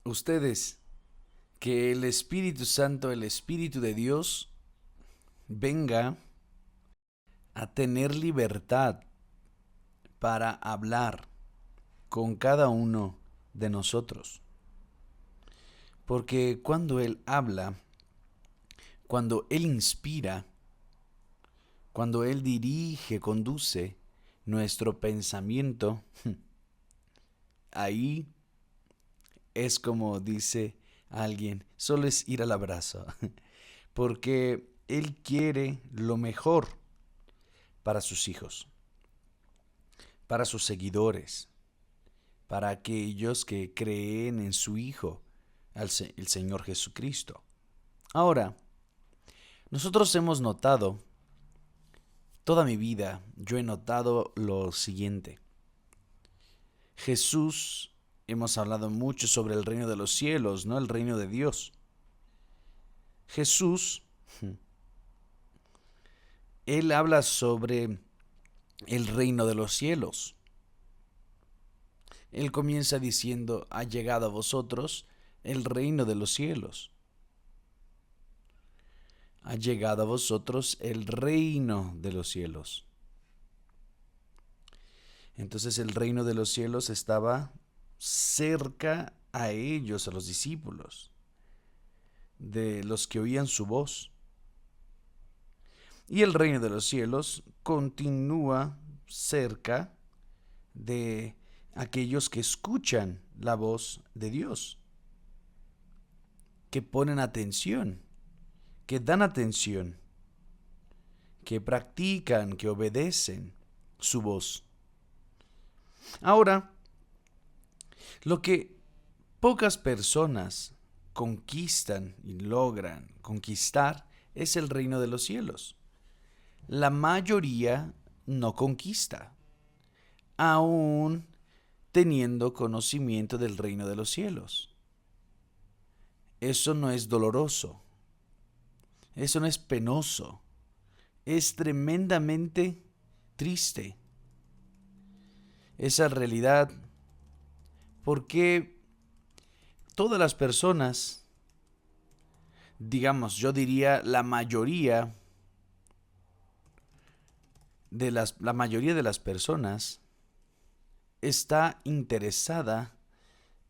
ustedes que el Espíritu Santo, el Espíritu de Dios, venga a tener libertad para hablar con cada uno de nosotros. Porque cuando Él habla, cuando Él inspira, cuando Él dirige, conduce nuestro pensamiento, ahí es como dice alguien, solo es ir al abrazo. Porque Él quiere lo mejor para sus hijos, para sus seguidores, para aquellos que creen en su Hijo, el Señor Jesucristo. Ahora, nosotros hemos notado, toda mi vida yo he notado lo siguiente. Jesús, hemos hablado mucho sobre el reino de los cielos, ¿no? El reino de Dios. Jesús, Él habla sobre el reino de los cielos. Él comienza diciendo, ha llegado a vosotros el reino de los cielos. Ha llegado a vosotros el reino de los cielos. Entonces el reino de los cielos estaba cerca a ellos, a los discípulos, de los que oían su voz. Y el reino de los cielos continúa cerca de aquellos que escuchan la voz de Dios, que ponen atención, que dan atención, que practican, que obedecen su voz. Ahora, lo que pocas personas conquistan y logran conquistar es el reino de los cielos. La mayoría no conquista, aún teniendo conocimiento del reino de los cielos. Eso no es doloroso, eso no es penoso, es tremendamente triste. Esa realidad, porque todas las personas, digamos, yo diría la mayoría de las personas está interesada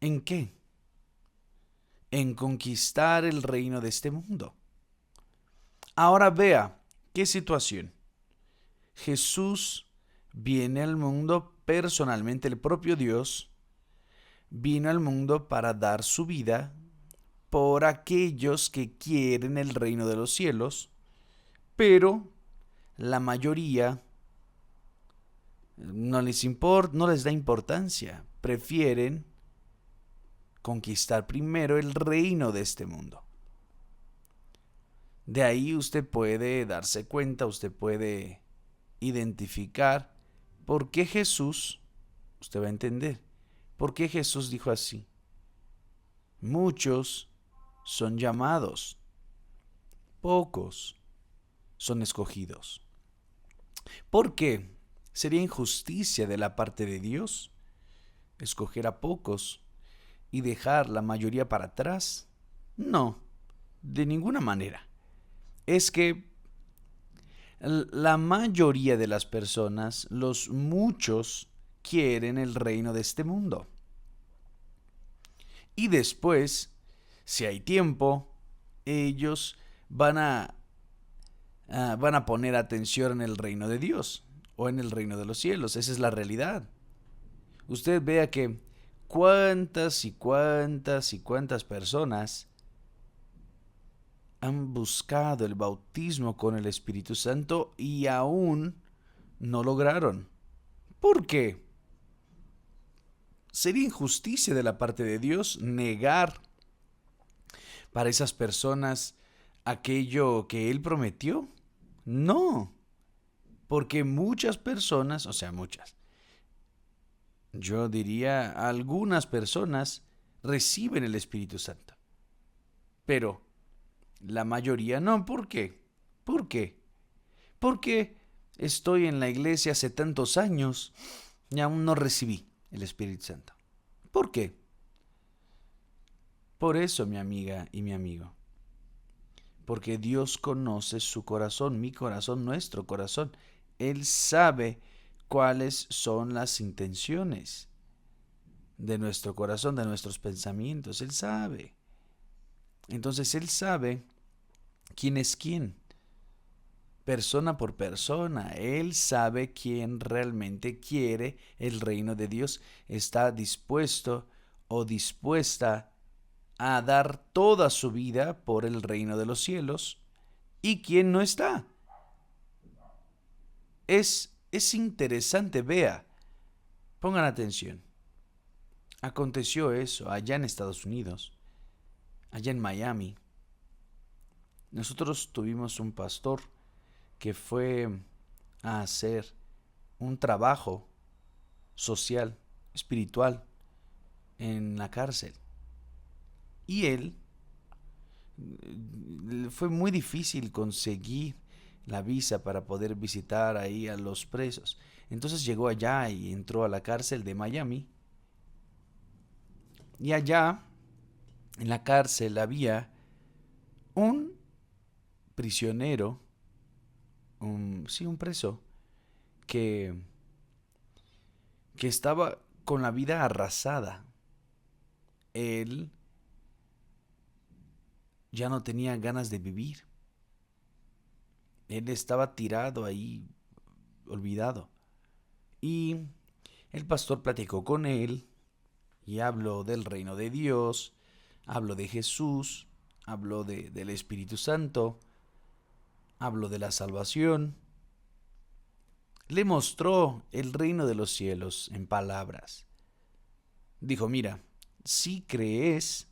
¿en qué? En conquistar el reino de este mundo. Ahora vea, ¿qué situación? Jesús viene al mundo personalmente, el propio Dios vino al mundo para dar su vida por aquellos que quieren el reino de los cielos, pero la mayoría no les da importancia, prefieren conquistar primero el reino de este mundo. De ahí usted puede darse cuenta, usted puede identificar por qué Jesús, usted va a entender, por qué Jesús dijo así. Muchos son llamados, pocos son escogidos. ¿Por qué? ¿Sería injusticia de la parte de Dios escoger a pocos y dejar la mayoría para atrás? No, de ninguna manera. Es que la mayoría de las personas, los muchos, quieren el reino de este mundo. Y después, si hay tiempo, ellos van a poner atención en el reino de Dios o en el reino de los cielos. Esa es la realidad. Usted vea que cuántas y cuántas y cuántas personas han buscado el bautismo con el Espíritu Santo y aún no lograron. ¿Por qué? Sería injusticia de la parte de Dios negar para esas personas aquello que Él prometió. No, porque muchas personas, o sea, muchas, yo diría algunas personas reciben el Espíritu Santo, pero la mayoría no. ¿Por qué? ¿Por qué? Porque estoy en la iglesia hace tantos años y aún no recibí el Espíritu Santo. ¿Por qué? Por eso, mi amiga y mi amigo, porque Dios conoce su corazón, mi corazón, nuestro corazón. Él sabe cuáles son las intenciones de nuestro corazón, de nuestros pensamientos. Él sabe. Entonces Él sabe quién es quién, persona por persona. Él sabe quién realmente quiere el reino de Dios, está dispuesto o dispuesta a dar toda su vida por el reino de los cielos, y quién no está. Es interesante, vea, pongan atención. Aconteció eso allá en Estados Unidos, allá en Miami. Nosotros tuvimos un pastor que fue a hacer un trabajo social, espiritual, en la cárcel. Y él, fue muy difícil conseguir la visa para poder visitar ahí a los presos. Entonces llegó allá y entró a la cárcel de Miami. Y allá, en la cárcel, había un prisionero, un preso, que, que estaba con la vida arrasada. Él ya no tenía ganas de vivir. Él estaba tirado ahí, olvidado. Y el pastor platicó con él y habló del reino de Dios, habló de Jesús, habló del Espíritu Santo, habló de la salvación. Le mostró el reino de los cielos en palabras. Dijo, mira, si crees,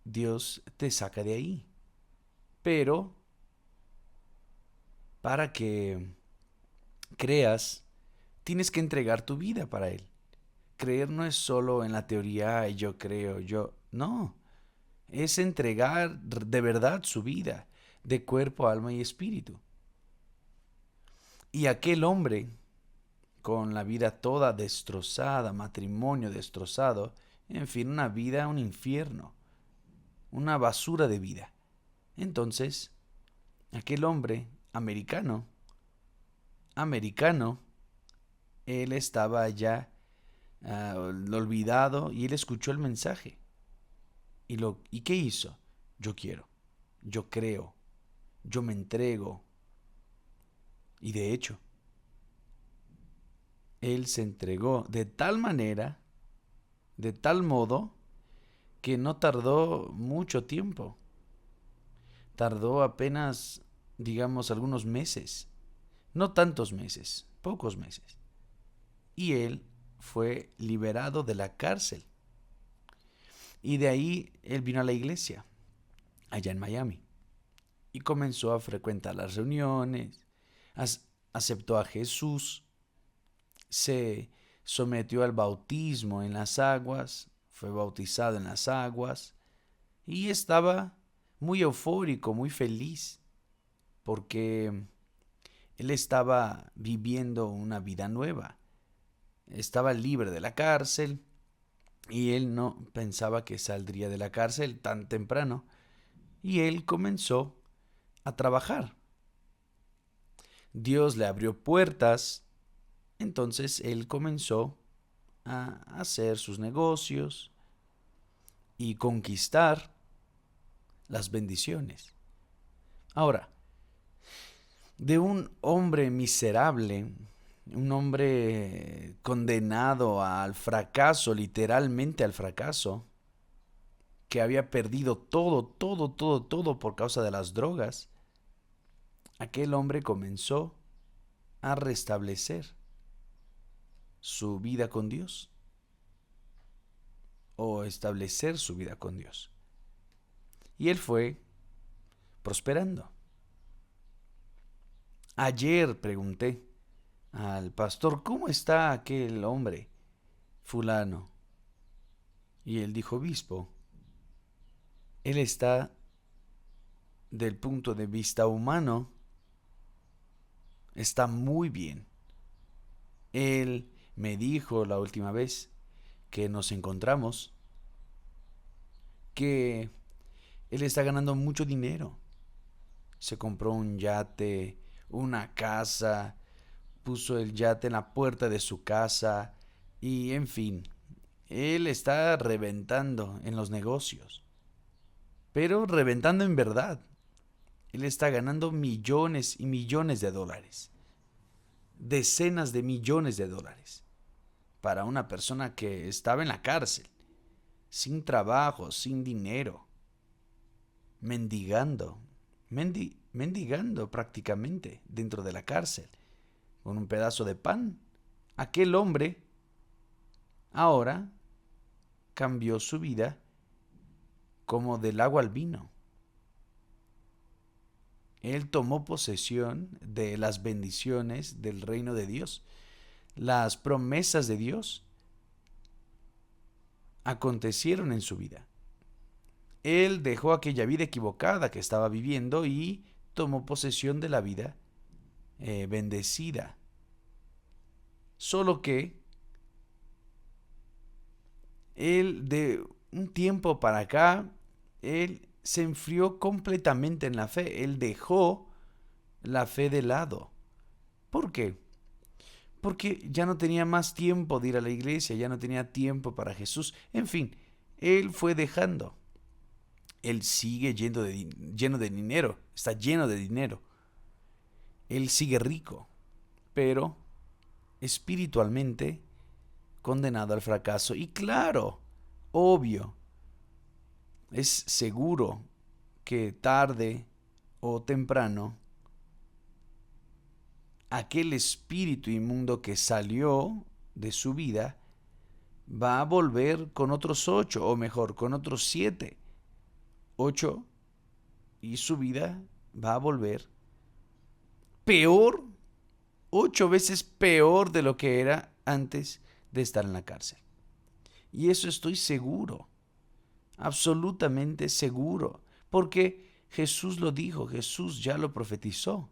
Dios te saca de ahí. Pero para que creas, tienes que entregar tu vida para Él. Creer no es solo en la teoría, yo creo, yo... No, es entregar de verdad su vida, de cuerpo, alma y espíritu. Y aquel hombre, con la vida toda destrozada, matrimonio destrozado, en fin, una vida, un infierno, una basura de vida. Entonces, aquel hombre americano, él estaba allá olvidado, y él escuchó el mensaje. ¿Y qué hizo? Yo quiero, yo creo, yo me entrego. Y de hecho, él se entregó de tal manera, de tal modo, que no tardó mucho tiempo. Tardó apenas, digamos, algunos meses. No tantos meses, pocos meses. Y él fue liberado de la cárcel. Y de ahí él vino a la iglesia, allá en Miami. Y comenzó a frecuentar las reuniones, aceptó a Jesús, se sometió al bautismo en las aguas, fue bautizado en las aguas, y estaba muy eufórico, muy feliz, porque él estaba viviendo una vida nueva. Estaba libre de la cárcel y él no pensaba que saldría de la cárcel tan temprano. Y él comenzó a trabajar. Dios le abrió puertas, entonces él comenzó a hacer sus negocios y conquistar las bendiciones. Ahora, de un hombre miserable, un hombre condenado al fracaso, literalmente al fracaso, que había perdido todo por causa de las drogas, aquel hombre comenzó a restablecer su vida con Dios, o establecer su vida con Dios. Y él fue prosperando. Ayer pregunté al pastor, ¿cómo está aquel hombre, fulano? Y él dijo, obispo, él está, del punto de vista humano, está muy bien. Él me dijo la última vez que nos encontramos, que él está ganando mucho dinero. Se compró un yate, una casa, puso el yate en la puerta de su casa y en fin, él está reventando en los negocios, pero reventando en verdad. Él está ganando millones y millones de dólares, decenas de millones de dólares, para una persona que estaba en la cárcel, sin trabajo, sin dinero, mendigando, mendigando prácticamente dentro de la cárcel, con un pedazo de pan. Aquel hombre ahora cambió su vida como del agua al vino. Él tomó posesión de las bendiciones del reino de Dios. Las promesas de Dios acontecieron en su vida. Él dejó aquella vida equivocada que estaba viviendo y tomó posesión de la vida bendecida. Solo que él de un tiempo para acá, él se enfrió completamente en la fe. Él dejó la fe de lado. ¿Por qué? Porque ya no tenía más tiempo de ir a la iglesia, ya no tenía tiempo para Jesús. En fin, él fue dejando. Él sigue lleno de dinero, está lleno de dinero. Él sigue rico, pero espiritualmente condenado al fracaso. Y claro, obvio, es seguro que tarde o temprano aquel espíritu inmundo que salió de su vida va a volver con otros 8, o mejor, con otros 7, 8, y su vida va a volver peor, 8 veces peor de lo que era antes de estar en la cárcel. Y eso estoy seguro, absolutamente seguro, porque Jesús lo dijo, Jesús ya lo profetizó.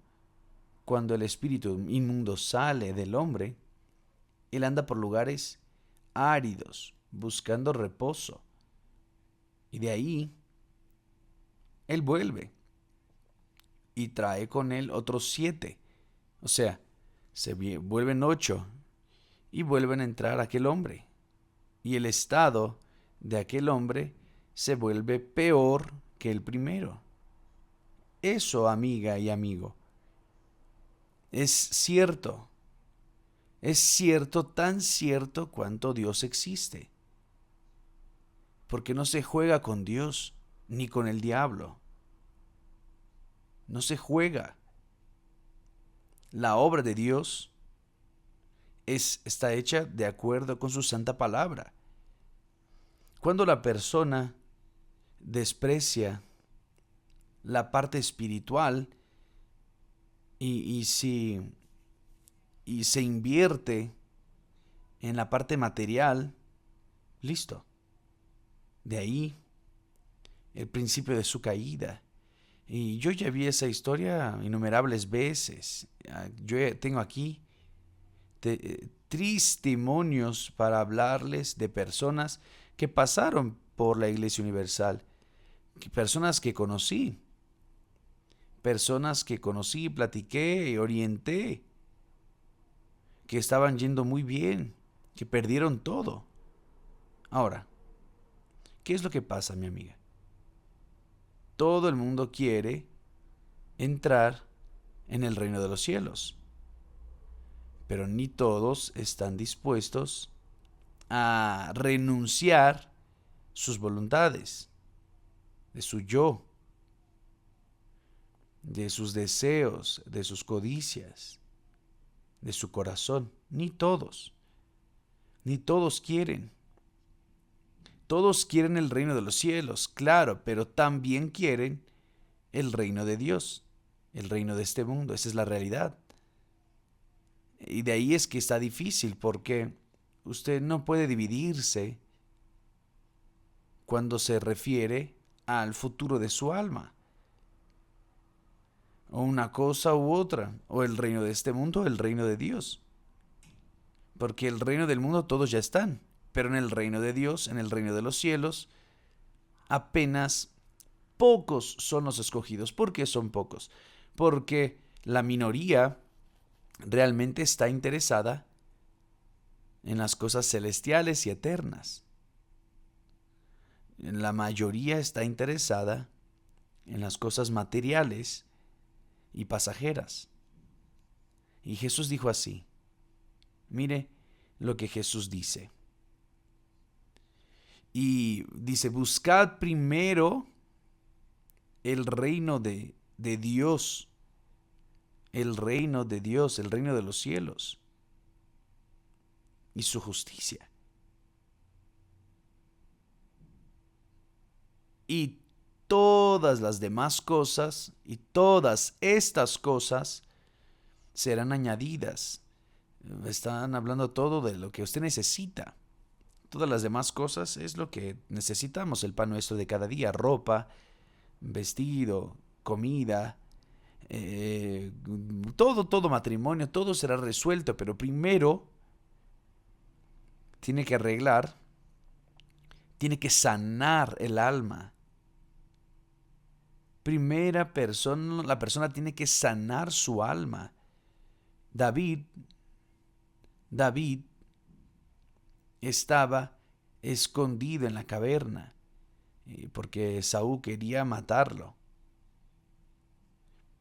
Cuando el espíritu inmundo sale del hombre, él anda por lugares áridos, buscando reposo. Y de ahí, él vuelve y trae con él otros 7. O sea, vuelven 8 y vuelven a entrar a aquel hombre. Y el estado de aquel hombre se vuelve peor que el primero. Eso, amiga y amigo, es cierto. Es cierto, tan cierto cuanto Dios existe. Porque no se juega con Dios ni con el diablo. No se juega. La obra de Dios está hecha de acuerdo con su santa palabra. Cuando la persona desprecia la parte espiritual y si y se invierte en la parte material, listo. De ahí el principio de su caída. Y yo ya vi esa historia innumerables veces. Yo tengo aquí testimonios para hablarles de personas que pasaron por la Iglesia Universal, personas que conocí, platiqué y orienté, que estaban yendo muy bien, que perdieron todo. Ahora, ¿qué es lo que pasa, mi amiga? Todo el mundo quiere entrar en el reino de los cielos, pero ni todos están dispuestos a renunciar sus voluntades, de su yo, de sus deseos, de sus codicias, de su corazón. Ni todos quieren. Todos quieren el reino de los cielos, claro, pero también quieren el reino de Dios, el reino de este mundo. Esa es la realidad. Y de ahí es que está difícil, porque usted no puede dividirse cuando se refiere al futuro de su alma. O una cosa u otra, o el reino de este mundo o el reino de Dios. Porque el reino del mundo todos ya están, pero en el reino de Dios, en el reino de los cielos, apenas pocos son los escogidos. ¿Por qué son pocos? Porque la minoría realmente está interesada en las cosas celestiales y eternas. La mayoría está interesada en las cosas materiales y pasajeras. Y Jesús dijo así. Mire lo que Jesús dice. Y dice, buscad primero el reino de Dios, el reino de Dios, el reino de los cielos y su justicia. Y todas las demás cosas y todas estas cosas serán añadidas. Están hablando todo de lo que usted necesita. Todas las demás cosas es lo que necesitamos, el pan nuestro de cada día, ropa, vestido, comida, todo matrimonio, todo será resuelto, pero primero tiene que arreglar, tiene que sanar el alma. Primera persona, la persona tiene que sanar su alma. David estaba escondido en la caverna porque Saúl quería matarlo.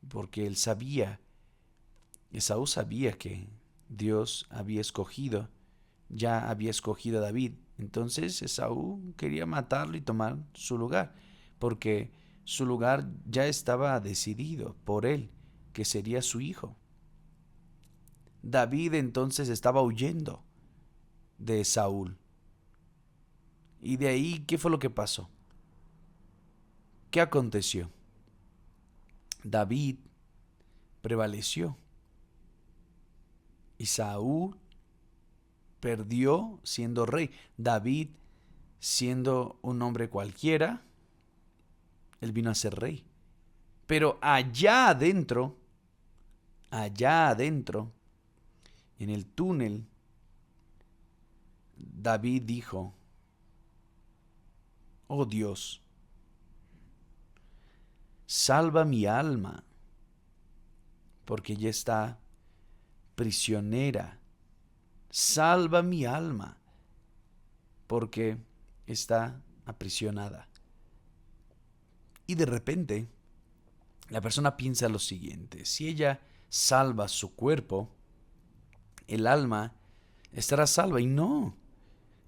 Porque Esaú sabía que Dios ya había escogido a David. Entonces Esaú quería matarlo y tomar su lugar, porque su lugar ya estaba decidido por él, que sería su hijo. David entonces estaba huyendo de Saúl. Y de ahí, ¿qué fue lo que pasó? ¿Qué aconteció? David prevaleció y Saúl perdió siendo rey. David, siendo un hombre cualquiera, él vino a ser rey. Pero allá adentro, en el túnel, David dijo, oh Dios, salva mi alma, porque ya está prisionera. Salva mi alma, porque está aprisionada. Y de repente, la persona piensa lo siguiente: si ella salva su cuerpo, el alma estará salva. Y no,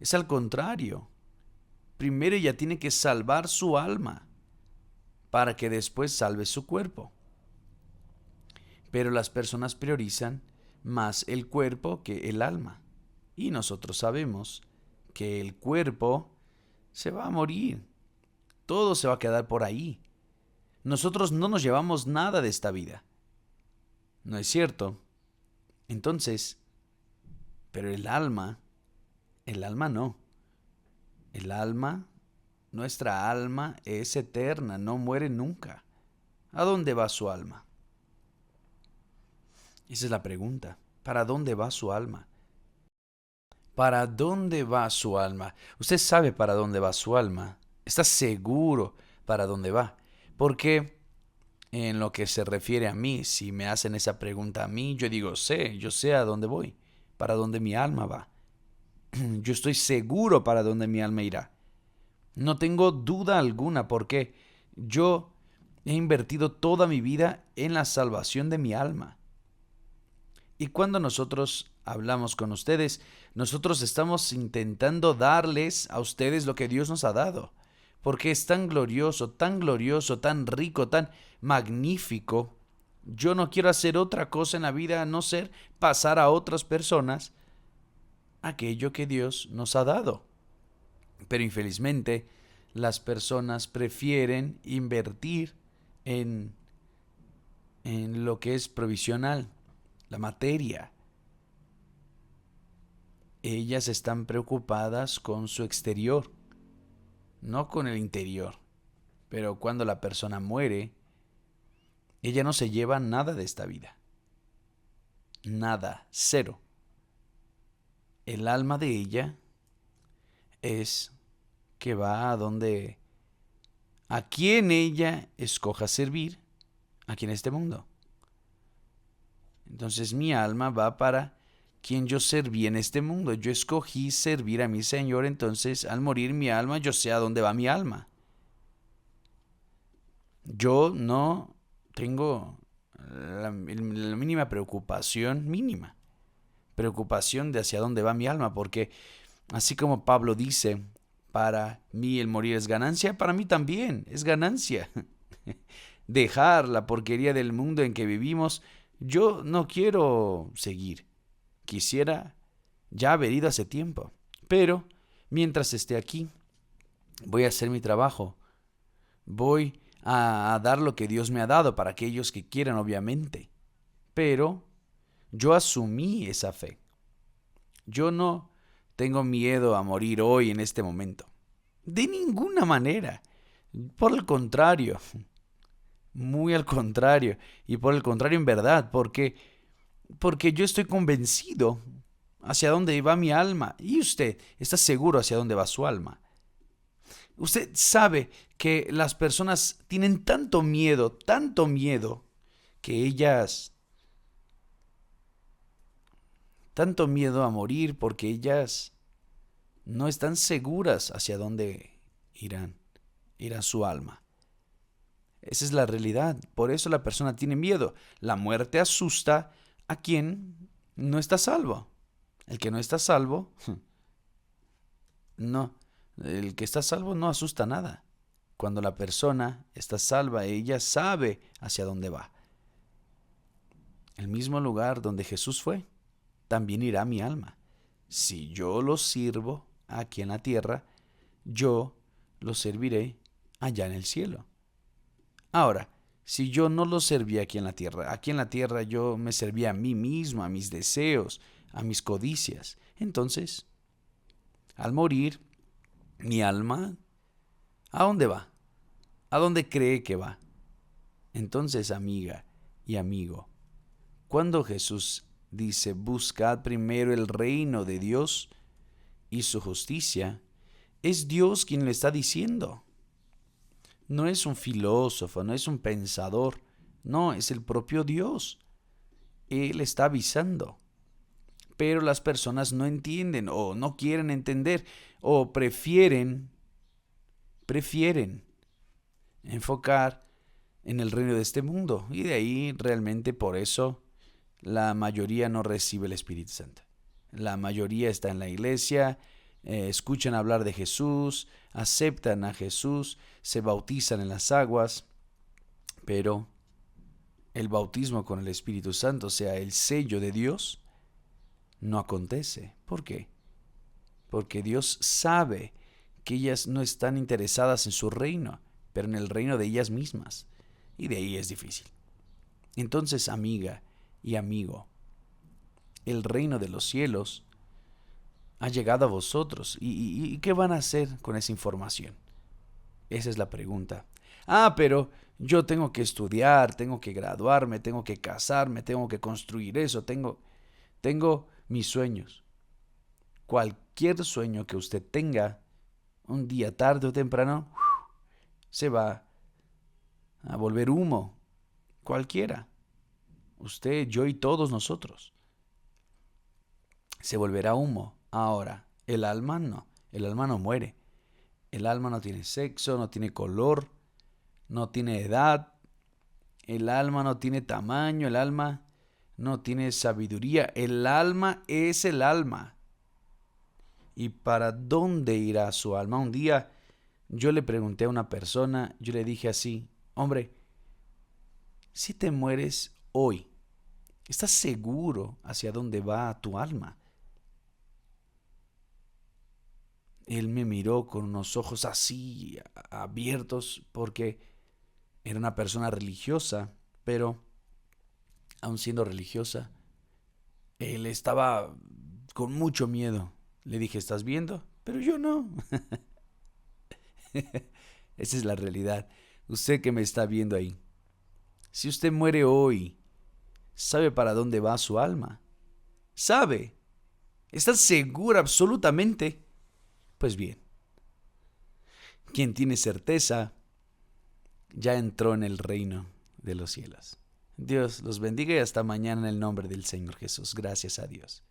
es al contrario. Primero ella tiene que salvar su alma para que después salve su cuerpo. Pero las personas priorizan más el cuerpo que el alma. Y nosotros sabemos que el cuerpo se va a morir. Todo se va a quedar por ahí. Nosotros no nos llevamos nada de esta vida. ¿No es cierto? Entonces, pero el alma no. El alma, nuestra alma es eterna, no muere nunca. ¿A dónde va su alma? Esa es la pregunta. ¿Para dónde va su alma? ¿Para dónde va su alma? Usted sabe para dónde va su alma. Está seguro para dónde va. Porque en lo que se refiere a mí, si me hacen esa pregunta a mí, yo digo, yo sé a dónde voy, para dónde mi alma va. Yo estoy seguro para dónde mi alma irá. No tengo duda alguna porque yo he invertido toda mi vida en la salvación de mi alma. Y cuando nosotros hablamos con ustedes, nosotros estamos intentando darles a ustedes lo que Dios nos ha dado. Porque es tan glorioso, tan rico, tan magnífico. Yo no quiero hacer otra cosa en la vida a no ser pasar a otras personas aquello que Dios nos ha dado. Pero infelizmente, las personas prefieren invertir en, en lo que es provisional, la materia. Ellas están preocupadas con su exterior, no con el interior. Pero cuando la persona muere, ella no se lleva nada de esta vida. Nada, cero. El alma de ella es que va a donde a quien ella escoja servir aquí en este mundo. Entonces mi alma va para quien yo serví en este mundo. Yo escogí servir a mi Señor, entonces al morir mi alma, yo sé a dónde va mi alma. Yo no tengo la mínima preocupación, preocupación de hacia dónde va mi alma, porque así como Pablo dice, para mí el morir es ganancia, para mí también es ganancia. Dejar la porquería del mundo en que vivimos, yo no quiero seguir. Quisiera ya haber ido hace tiempo. Pero mientras esté aquí, voy a hacer mi trabajo. Voy a dar lo que Dios me ha dado para aquellos que quieran, obviamente. Pero yo asumí esa fe. Yo no tengo miedo a morir hoy en este momento. De ninguna manera. Por el contrario. Muy al contrario. Y por el contrario en verdad. Porque yo estoy convencido hacia dónde va mi alma. Y usted está seguro hacia dónde va su alma. Usted sabe que las personas tienen tanto miedo, que tanto miedo a morir porque ellas no están seguras hacia dónde irá su alma. Esa es la realidad. Por eso la persona tiene miedo. La muerte asusta a quien no está salvo. El que no está salvo, no. El que está salvo no asusta nada. Cuando la persona está salva, ella sabe hacia dónde va. El mismo lugar donde Jesús fue, también irá mi alma. Si yo lo sirvo aquí en la tierra, yo lo serviré allá en el cielo. Ahora, si yo no lo serví aquí en la tierra yo me servía a mí mismo, a mis deseos, a mis codicias. Entonces, al morir, mi alma, ¿a dónde va? ¿A dónde cree que va? Entonces, amiga y amigo, cuando Jesús dice, buscad primero el reino de Dios y su justicia, es Dios quien le está diciendo. No es un filósofo, no es un pensador, no, es el propio Dios. Él está avisando. Pero las personas no entienden o no quieren entender o prefieren enfocar en el reino de este mundo. Y de ahí realmente por eso la mayoría no recibe el Espíritu Santo. La mayoría está en la iglesia, escuchan hablar de Jesús, aceptan a Jesús, se bautizan en las aguas, pero el bautismo con el Espíritu Santo, o sea, el sello de Dios, no acontece. ¿Por qué? Porque Dios sabe que ellas no están interesadas en su reino, pero en el reino de ellas mismas. Y de ahí es difícil. Entonces, amiga y amigo, el reino de los cielos ha llegado a vosotros. ¿Y qué van a hacer con esa información? Esa es la pregunta. Pero yo tengo que estudiar, tengo que graduarme, tengo que casarme, tengo que construir eso, tengo mis sueños. Cualquier sueño que usted tenga, un día tarde o temprano, se va a volver humo. Cualquiera. Usted, yo y todos nosotros. Se volverá humo. Ahora, el alma no. El alma no muere. El alma no tiene sexo, no tiene color, no tiene edad. El alma no tiene tamaño. El alma no tiene sabiduría. El alma es el alma. ¿Y para dónde irá su alma? Un día yo le pregunté a una persona, yo le dije así, hombre, si te mueres hoy, ¿estás seguro hacia dónde va tu alma? Él me miró con unos ojos así abiertos porque era una persona religiosa, pero aun siendo religiosa, él estaba con mucho miedo. Le dije, ¿estás viendo? Pero yo no. Esa es la realidad. Usted que me está viendo ahí. Si usted muere hoy, ¿sabe para dónde va su alma? ¿Sabe? ¿Está segura absolutamente? Pues bien, quien tiene certeza ya entró en el reino de los cielos. Dios los bendiga y hasta mañana en el nombre del Señor Jesús. Gracias a Dios.